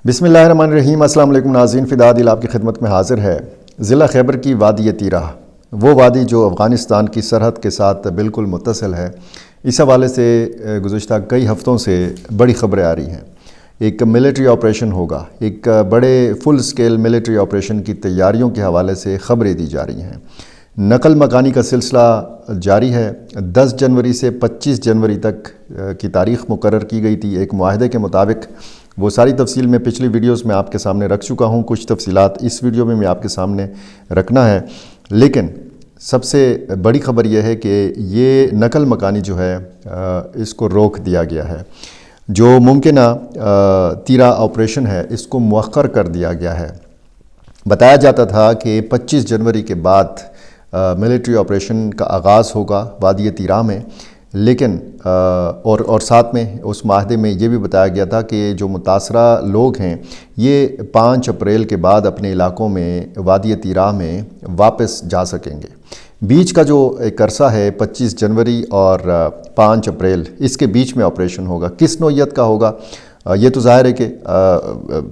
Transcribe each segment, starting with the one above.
بسم اللہ الرحمن الرحیم۔ السلام علیکم ناظرین، فدا دل آپ کی خدمت میں حاضر ہے۔ ضلع خیبر کی وادی تیرہ، وہ وادی جو افغانستان کی سرحد کے ساتھ بالکل متصل ہے، اس حوالے سے گزشتہ کئی ہفتوں سے بڑی خبریں آ رہی ہیں۔ ایک ملٹری آپریشن ہوگا، ایک بڑے فل سکیل ملٹری آپریشن کی تیاریوں کے حوالے سے خبریں دی جا رہی ہیں۔ نقل مکانی کا سلسلہ جاری ہے۔ 10 جنوری سے 25 جنوری تک کی تاریخ مقرر کی گئی تھی ایک معاہدے کے مطابق۔ وہ ساری تفصیل میں پچھلی ویڈیوز میں آپ کے سامنے رکھ چکا ہوں، کچھ تفصیلات اس ویڈیو میں آپ کے سامنے رکھنا ہے۔ لیکن سب سے بڑی خبر یہ ہے کہ یہ نقل مکانی جو ہے اس کو روک دیا گیا ہے۔ جو ممکنہ تیرہ آپریشن ہے اس کو مؤخر کر دیا گیا ہے۔ بتایا جاتا تھا کہ 25 جنوری کے بعد ملٹری آپریشن کا آغاز ہوگا وادی تیرہ میں، لیکن اور ساتھ میں اس معاہدے میں یہ بھی بتایا گیا تھا کہ جو متاثرہ لوگ ہیں یہ 5 اپریل کے بعد اپنے علاقوں میں وادی تیرہ میں واپس جا سکیں گے۔ بیچ کا جو ایک عرصہ ہے 25 جنوری اور 5 اپریل، اس کے بیچ میں آپریشن ہوگا۔ کس نوعیت کا ہوگا یہ تو ظاہر ہے کہ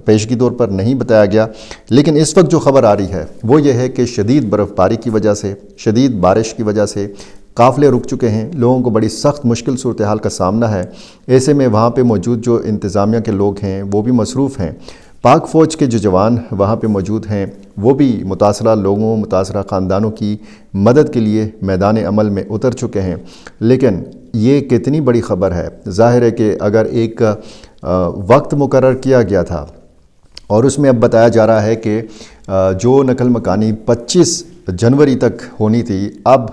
پیشگی طور پر نہیں بتایا گیا، لیکن اس وقت جو خبر آ رہی ہے وہ یہ ہے کہ شدید برف باری کی وجہ سے، شدید بارش کی وجہ سے قافلے رک چکے ہیں، لوگوں کو بڑی سخت مشکل صورتحال کا سامنا ہے۔ ایسے میں وہاں پہ موجود جو انتظامیہ کے لوگ ہیں وہ بھی مصروف ہیں۔ پاک فوج کے جو جوان وہاں پہ موجود ہیں وہ بھی متاثرہ لوگوں، متاثرہ خاندانوں کی مدد کے لیے میدان عمل میں اتر چکے ہیں۔ لیکن یہ کتنی بڑی خبر ہے، ظاہر ہے کہ اگر ایک وقت مقرر کیا گیا تھا اور اس میں اب بتایا جا رہا ہے کہ جو نقل مکانی 25 جنوری تک ہونی تھی، اب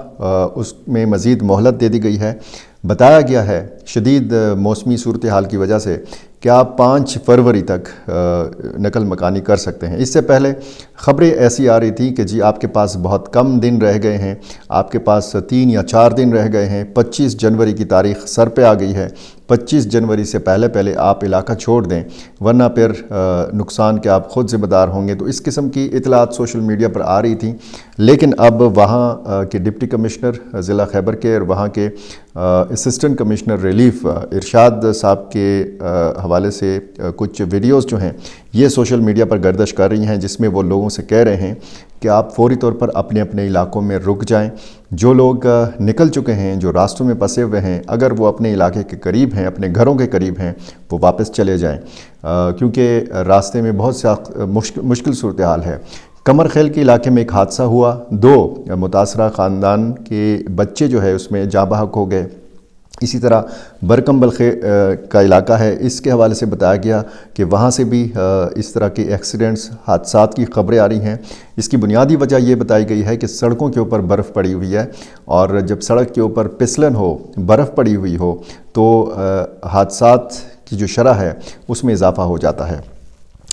اس میں مزید مہلت دے دی گئی ہے۔ بتایا گیا ہے شدید موسمی صورتحال کی وجہ سے کہ آپ 5 فروری تک نقل مکانی کر سکتے ہیں۔ اس سے پہلے خبریں ایسی آ رہی تھیں کہ جی آپ کے پاس بہت کم دن رہ گئے ہیں، آپ کے پاس 3 یا 4 دن رہ گئے ہیں، 25 جنوری کی تاریخ سر پہ آ گئی ہے، 25 جنوری سے پہلے آپ علاقہ چھوڑ دیں ورنہ پھر نقصان کے آپ خود ذمہ دار ہوں گے۔ تو اس قسم کی اطلاعات سوشل میڈیا پر آ رہی تھیں، لیکن اب وہاں کے ڈپٹی کمشنر ضلع خیبر کے اور وہاں کے اسسٹنٹ کمشنر ریلیف ارشاد صاحب کے حوالے سے کچھ ویڈیوز جو ہیں یہ سوشل میڈیا پر گردش کر رہی ہیں، جس میں وہ لوگوں سے کہہ رہے ہیں کہ آپ فوری طور پر اپنے اپنے علاقوں میں رک جائیں۔ جو لوگ نکل چکے ہیں، جو راستوں میں پھنسے ہوئے ہیں، اگر وہ اپنے علاقے کے قریب ہیں، اپنے گھروں کے قریب ہیں، وہ واپس چلے جائیں، کیونکہ راستے میں بہت سخت مشکل صورتحال ہے۔ کمر خیل کے علاقے میں ایک حادثہ ہوا، 2 متاثرہ خاندان کے بچے جو ہے اس میں جاں بحق ہو گئے۔ اسی طرح برکم بلخے کا علاقہ ہے، اس کے حوالے سے بتایا گیا کہ وہاں سے بھی اس طرح کے ایکسیڈنٹس، حادثات کی خبریں آ رہی ہیں۔ اس کی بنیادی وجہ یہ بتائی گئی ہے کہ سڑکوں کے اوپر برف پڑی ہوئی ہے، اور جب سڑک کے اوپر پسلن ہو، برف پڑی ہوئی ہو، تو حادثات کی جو شرح ہے اس میں اضافہ ہو جاتا ہے۔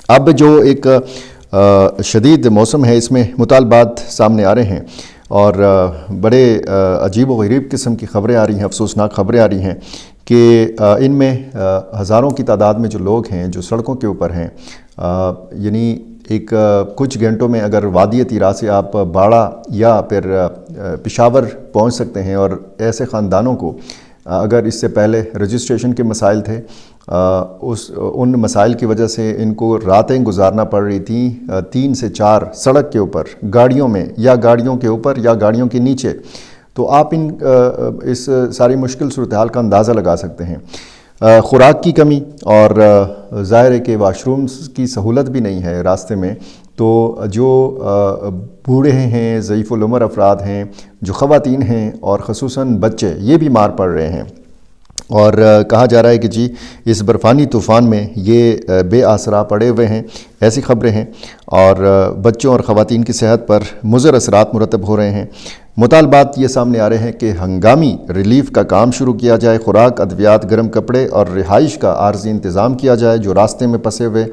اب جو ایک شدید موسم ہے، اس میں مطالبات سامنے آ رہے ہیں اور بڑے عجیب و غریب قسم کی خبریں آ رہی ہیں، افسوسناک خبریں آ رہی ہیں کہ ان میں ہزاروں کی تعداد میں جو لوگ ہیں جو سڑکوں کے اوپر ہیں، یعنی ایک کچھ گھنٹوں میں اگر وادی تیرہ سے آپ باڑہ یا پھر پشاور پہنچ سکتے ہیں، اور ایسے خاندانوں کو اگر اس سے پہلے رجسٹریشن کے مسائل تھے، ان مسائل کی وجہ سے ان کو راتیں گزارنا پڑ رہی تھیں 3 سے 4 سڑک کے اوپر، گاڑیوں میں یا گاڑیوں کے اوپر یا گاڑیوں کے نیچے، تو آپ اس ساری مشکل صورتحال کا اندازہ لگا سکتے ہیں۔ خوراک کی کمی، اور ظاہر ہے کہ واش رومز کی سہولت بھی نہیں ہے راستے میں، تو جو بوڑھے ہیں، ضعیف العمر افراد ہیں، جو خواتین ہیں اور خصوصاً بچے، یہ بیمار پڑ رہے ہیں۔ اور کہا جا رہا ہے کہ جی اس برفانی طوفان میں یہ بے آسرا پڑے ہوئے ہیں، ایسی خبریں ہیں، اور بچوں اور خواتین کی صحت پر مضر اثرات مرتب ہو رہے ہیں۔ مطالبات یہ سامنے آ رہے ہیں کہ ہنگامی ریلیف کا کام شروع کیا جائے، خوراک، ادویات، گرم کپڑے اور رہائش کا عارضی انتظام کیا جائے جو راستے میں پھنسے ہوئے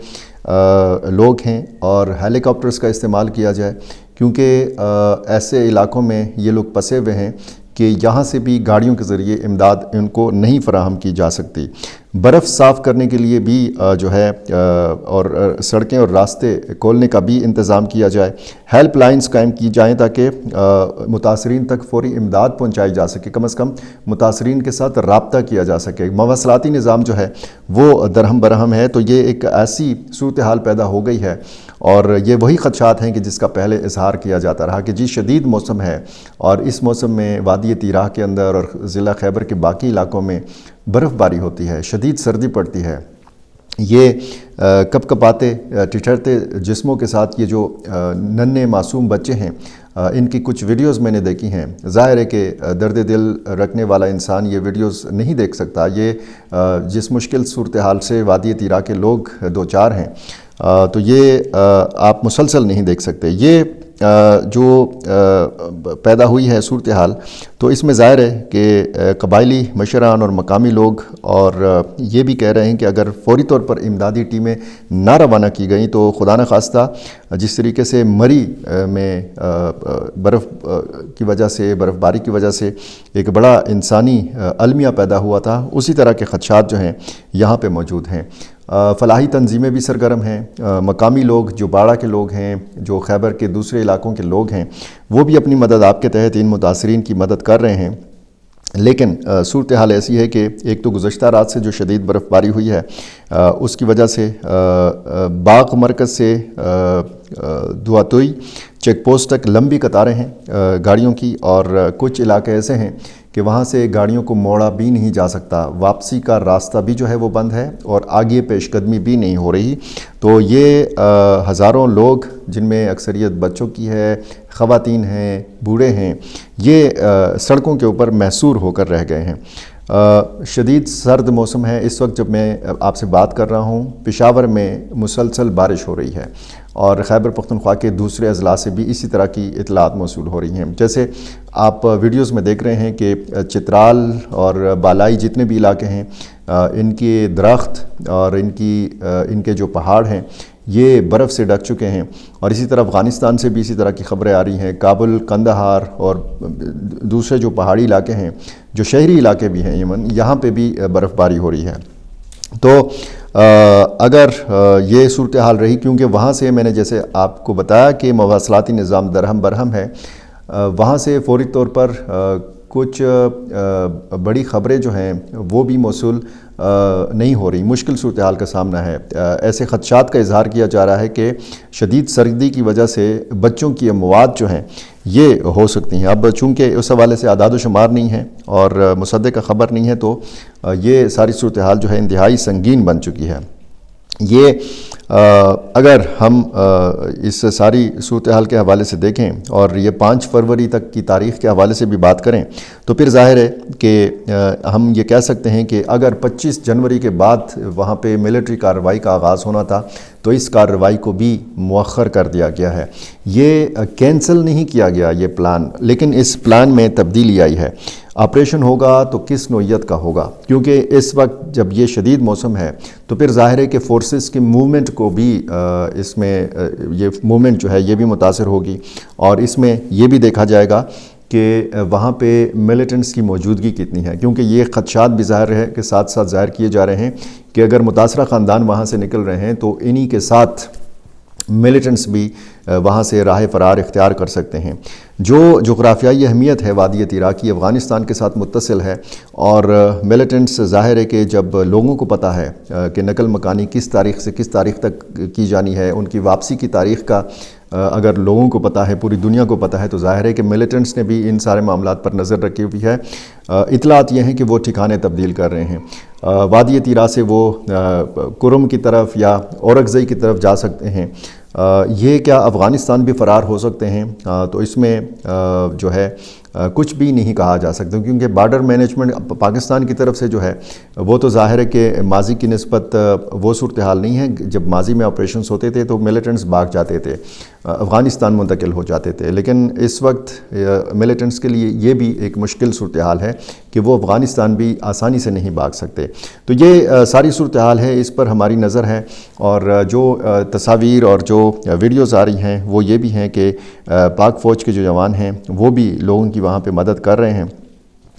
لوگ ہیں، اور ہیلی کاپٹرز کا استعمال کیا جائے، کیونکہ ایسے علاقوں میں یہ لوگ پھنسے ہوئے ہیں کہ یہاں سے بھی گاڑیوں کے ذریعے امداد ان کو نہیں فراہم کی جا سکتی۔ برف صاف کرنے کے لیے بھی جو ہے اور سڑکیں اور راستے کھولنے کا بھی انتظام کیا جائے، ہیلپ لائنز قائم کی جائیں تاکہ متاثرین تک فوری امداد پہنچائی جا سکے، کم از کم متاثرین کے ساتھ رابطہ کیا جا سکے۔ مواصلاتی نظام جو ہے وہ درہم برہم ہے، تو یہ ایک ایسی صورتحال پیدا ہو گئی ہے، اور یہ وہی خدشات ہیں کہ جس کا پہلے اظہار کیا جاتا رہا کہ جی شدید موسم ہے، اور اس موسم میں وادی تیراہ کے اندر اور ضلع خیبر کے باقی علاقوں میں برف باری ہوتی ہے، شدید سردی پڑتی ہے۔ یہ کپ کپاتے ٹھٹھرتے جسموں کے ساتھ یہ جو ننھے معصوم بچے ہیں، ان کی کچھ ویڈیوز میں نے دیکھی ہیں۔ ظاہر ہے کہ درد دل رکھنے والا انسان یہ ویڈیوز نہیں دیکھ سکتا۔ یہ جس مشکل صورتحال سے وادی تیراہ کے لوگ دوچار ہیں، تو یہ آپ مسلسل نہیں دیکھ سکتے۔ یہ جو پیدا ہوئی ہے صورتحال، تو اس میں ظاہر ہے کہ قبائلی مشران اور مقامی لوگ اور یہ بھی کہہ رہے ہیں کہ اگر فوری طور پر امدادی ٹیمیں نہ روانہ کی گئیں تو خدا نخواستہ جس طریقے سے مری میں برف کی وجہ سے، برف باری کی وجہ سے ایک بڑا انسانی المیہ پیدا ہوا تھا، اسی طرح کے خدشات جو ہیں یہاں پہ موجود ہیں۔ فلاحی تنظیمیں بھی سرگرم ہیں، مقامی لوگ جو باڑہ کے لوگ ہیں، جو خیبر کے دوسرے علاقوں کے لوگ ہیں، وہ بھی اپنی مدد آپ کے تحت ان متاثرین کی مدد کر رہے ہیں۔ لیکن صورتحال ایسی ہے کہ ایک تو گزشتہ رات سے جو شدید برف باری ہوئی ہے، اس کی وجہ سے باغ مرکز سے دواتوئی چیک پوسٹ تک لمبی قطاریں ہیں گاڑیوں کی، اور کچھ علاقے ایسے ہیں کہ وہاں سے گاڑیوں کو موڑا بھی نہیں جا سکتا، واپسی کا راستہ بھی جو ہے وہ بند ہے، اور آگے پیش قدمی بھی نہیں ہو رہی۔ تو یہ ہزاروں لوگ، جن میں اکثریت بچوں کی ہے، خواتین ہیں، بوڑھے ہیں، یہ سڑکوں کے اوپر محصور ہو کر رہ گئے ہیں۔ شدید سرد موسم ہے اس وقت جب میں آپ سے بات کر رہا ہوں۔ پشاور میں مسلسل بارش ہو رہی ہے، اور خیبر پختونخوا کے دوسرے اضلاع سے بھی اسی طرح کی اطلاعات موصول ہو رہی ہیں۔ جیسے آپ ویڈیوز میں دیکھ رہے ہیں کہ چترال اور بالائی جتنے بھی علاقے ہیں، ان کے درخت اور ان کے جو پہاڑ ہیں یہ برف سے ڈک چکے ہیں، اور اسی طرح افغانستان سے بھی اسی طرح کی خبریں آ رہی ہیں۔ کابل، قندھار اور دوسرے جو پہاڑی علاقے ہیں، جو شہری علاقے بھی ہیں یمن، یہاں پہ بھی برف باری ہو رہی ہے۔ تو اگر یہ صورتحال رہی، کیونکہ وہاں سے میں نے جیسے آپ کو بتایا کہ مواصلاتی نظام درہم برہم ہے، وہاں سے فوری طور پر کچھ بڑی خبریں جو ہیں وہ بھی موصول نہیں ہو رہی، مشکل صورتحال کا سامنا ہے۔ ایسے خدشات کا اظہار کیا جا رہا ہے کہ شدید سردی کی وجہ سے بچوں کی اموات جو ہیں یہ ہو سکتی ہیں۔ اب چونکہ اس حوالے سے اعداد و شمار نہیں ہیں اور مصدقہ خبر نہیں ہے، تو یہ ساری صورتحال جو ہے انتہائی سنگین بن چکی ہے۔ یہ اگر ہم اس ساری صورتحال کے حوالے سے دیکھیں اور یہ 5 فروری تک کی تاریخ کے حوالے سے بھی بات کریں، تو پھر ظاہر ہے کہ ہم یہ کہہ سکتے ہیں کہ اگر 25 جنوری کے بعد وہاں پہ ملٹری کارروائی کا آغاز ہونا تھا، تو اس کارروائی کو بھی مؤخر کر دیا گیا ہے۔ یہ کینسل نہیں کیا گیا یہ پلان، لیکن اس پلان میں تبدیلی آئی ہے۔ آپریشن ہوگا تو کس نوعیت کا ہوگا، کیونکہ اس وقت جب یہ شدید موسم ہے تو پھر ظاہر ہے کہ فورسز کی موومنٹ کو بھی اس میں یہ موومنٹ جو ہے یہ بھی متاثر ہوگی، اور اس میں یہ بھی دیکھا جائے گا کہ وہاں پہ ملیٹنٹس کی موجودگی کتنی ہے، کیونکہ یہ خدشات بھی ظاہر ہے کہ ساتھ ساتھ ظاہر کیے جا رہے ہیں کہ اگر متاثرہ خاندان وہاں سے نکل رہے ہیں تو انہی کے ساتھ ملیٹنٹس بھی وہاں سے راہ فرار اختیار کر سکتے ہیں۔ جو جغرافیائی اہمیت ہے وادی تیراہ کی، افغانستان کے ساتھ متصل ہے، اور ملیٹنٹس ظاہر ہے کہ جب لوگوں کو پتہ ہے کہ نقل مکانی کس تاریخ سے کس تاریخ تک کی جانی ہے، ان کی واپسی کی تاریخ کا اگر لوگوں کو پتہ ہے، پوری دنیا کو پتہ ہے، تو ظاہر ہے کہ ملیٹنٹس نے بھی ان سارے معاملات پر نظر رکھی ہوئی ہے۔ اطلاعات یہ ہیں کہ وہ ٹھکانے تبدیل کر رہے ہیں، وادی تیراہ سے وہ کرم کی طرف یا اورکزئی کی طرف جا سکتے ہیں۔ یہ کیا افغانستان بھی فرار ہو سکتے ہیں؟ تو اس میں جو ہے کچھ بھی نہیں کہا جا سکتا، کیونکہ بارڈر مینجمنٹ پاکستان کی طرف سے جو ہے وہ تو ظاہر ہے کہ ماضی کی نسبت وہ صورتحال نہیں ہے۔ جب ماضی میں آپریشنز ہوتے تھے تو ملیٹنٹس بھاگ جاتے تھے، افغانستان منتقل ہو جاتے تھے، لیکن اس وقت ملیٹنٹس کے لیے یہ بھی ایک مشکل صورتحال ہے کہ وہ افغانستان بھی آسانی سے نہیں بھاگ سکتے۔ تو یہ ساری صورتحال ہے، اس پر ہماری نظر ہے، اور جو تصاویر اور جو ویڈیوز آ رہی ہیں وہ یہ بھی ہیں کہ پاک فوج کے جو جوان ہیں وہ بھی لوگوں کی وہاں پہ مدد کر رہے ہیں،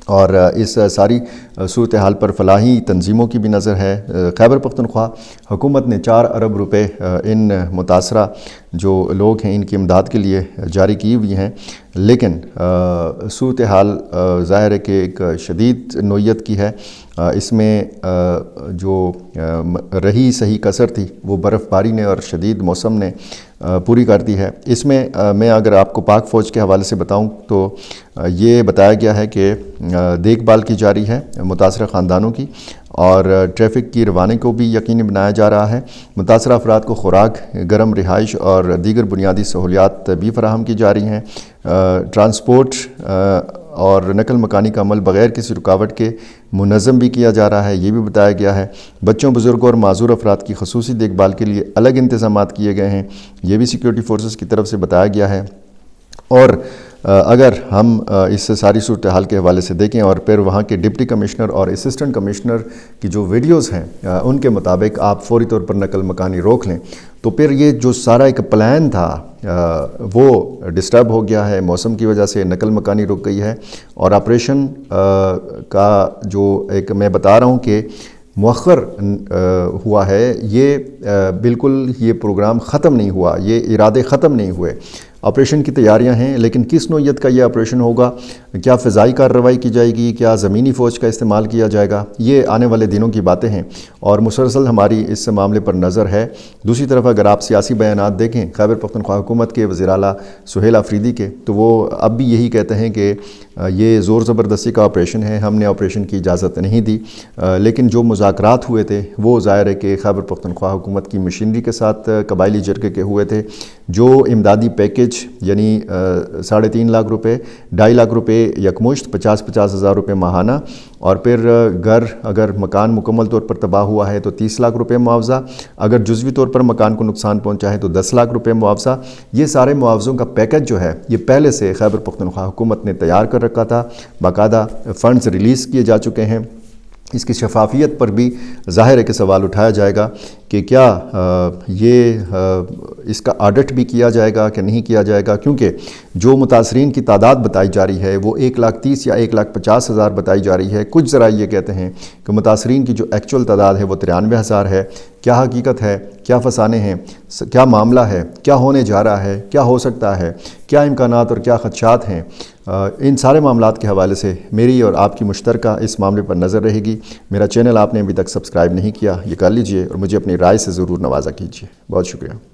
اور اس ساری صورتحال پر فلاحی تنظیموں کی بھی نظر ہے۔ خیبر پختونخوا حکومت نے 4 ارب روپے ان متاثرہ جو لوگ ہیں ان کی امداد کے لیے جاری کی ہوئی ہیں، لیکن صورتحال ظاہر ہے کہ ایک شدید نوعیت کی ہے۔ اس میں جو رہی صحیح کسر تھی وہ برف باری نے اور شدید موسم نے پوری کر دی ہے۔ اس میں میں اگر آپ کو پاک فوج کے حوالے سے بتاؤں تو یہ بتایا گیا ہے کہ دیکھ بھال کی جاری ہے متاثرہ خاندانوں کی، اور ٹریفک کی روانی کو بھی یقینی بنایا جا رہا ہے۔ متاثرہ افراد کو خوراک، گرم رہائش اور دیگر بنیادی سہولیات بھی فراہم کی جا رہی ہیں۔ ٹرانسپورٹ اور نقل مکانی کا عمل بغیر کسی رکاوٹ کے منظم بھی کیا جا رہا ہے، یہ بھی بتایا گیا ہے۔ بچوں، بزرگوں اور معذور افراد کی خصوصی دیکھ بھال کے لیے الگ انتظامات کیے گئے ہیں، یہ بھی سیکیورٹی فورسز کی طرف سے بتایا گیا ہے۔ اور اگر ہم اس ساری صورتحال کے حوالے سے دیکھیں اور پھر وہاں کے ڈپٹی کمشنر اور اسسٹنٹ کمشنر کی جو ویڈیوز ہیں ان کے مطابق آپ فوری طور پر نقل مکانی روک لیں، تو پھر یہ جو سارا ایک پلان تھا وہ ڈسٹرب ہو گیا ہے، موسم کی وجہ سے نقل مکانی رک گئی ہے، اور آپریشن کا جو ایک میں بتا رہا ہوں کہ مؤخر ہوا ہے، یہ بالکل یہ پروگرام ختم نہیں ہوا، یہ ارادے ختم نہیں ہوئے۔ آپریشن کی تیاریاں ہیں، لیکن کس نوعیت کا یہ آپریشن ہوگا، کیا فضائی کارروائی کی جائے گی، کیا زمینی فوج کا استعمال کیا جائے گا، یہ آنے والے دنوں کی باتیں ہیں، اور مسلسل ہماری اس معاملے پر نظر ہے۔ دوسری طرف اگر آپ سیاسی بیانات دیکھیں خیبر پختونخوا حکومت کے وزیر اعلیٰ سہیل آفریدی کے، تو وہ اب بھی یہی کہتے ہیں کہ یہ زور زبردستی کا آپریشن ہے، ہم نے آپریشن کی اجازت نہیں دی، لیکن جو مذاکرات ہوئے تھے وہ ظاہر ہے کہ خیبر پختونخوا حکومت کی مشینری کے ساتھ قبائلی جرگے کے ہوئے تھے۔ جو امدادی پیکیج یعنی 3.5 لاکھ روپے، 2.5 لاکھ روپے یکمشت، 50 ہزار روپے ماہانہ، اور پھر گھر اگر مکان مکمل طور پر تباہ ہوا ہے تو 30 لاکھ روپے معاوضہ، اگر جزوی طور پر مکان کو نقصان پہنچا ہے تو 10 لاکھ روپے معاوضہ۔ یہ سارے معاوضوں کا پیکج جو ہے یہ پہلے سے خیبر پختونخوا حکومت نے تیار کر رکھا تھا، باقاعدہ فنڈز ریلیز کیے جا چکے ہیں۔ اس کی شفافیت پر بھی ظاہر ہے کہ سوال اٹھایا جائے گا کہ کیا یہ اس کا آڈٹ بھی کیا جائے گا کہ نہیں کیا جائے گا، کیونکہ جو متاثرین کی تعداد بتائی جا رہی ہے وہ 1,30,000 یا 1,50,000 بتائی جا رہی ہے۔ کچھ ذرائع یہ کہتے ہیں کہ متاثرین کی جو ایکچول تعداد ہے وہ 93,000 ہے۔ کیا حقیقت ہے، کیا فسانے ہیں، کیا معاملہ ہے، کیا ہونے جا رہا ہے، کیا ہو سکتا ہے، کیا امکانات اور کیا خدشات ہیں، ان سارے معاملات کے حوالے سے میری اور آپ کی مشترکہ اس معاملے پر نظر رہے گی۔ میرا چینل آپ نے ابھی تک سبسکرائب نہیں کیا، یہ کر لیجئے اور مجھے اپنی رائے سے ضرور نوازا کیجیے۔ بہت شکریہ۔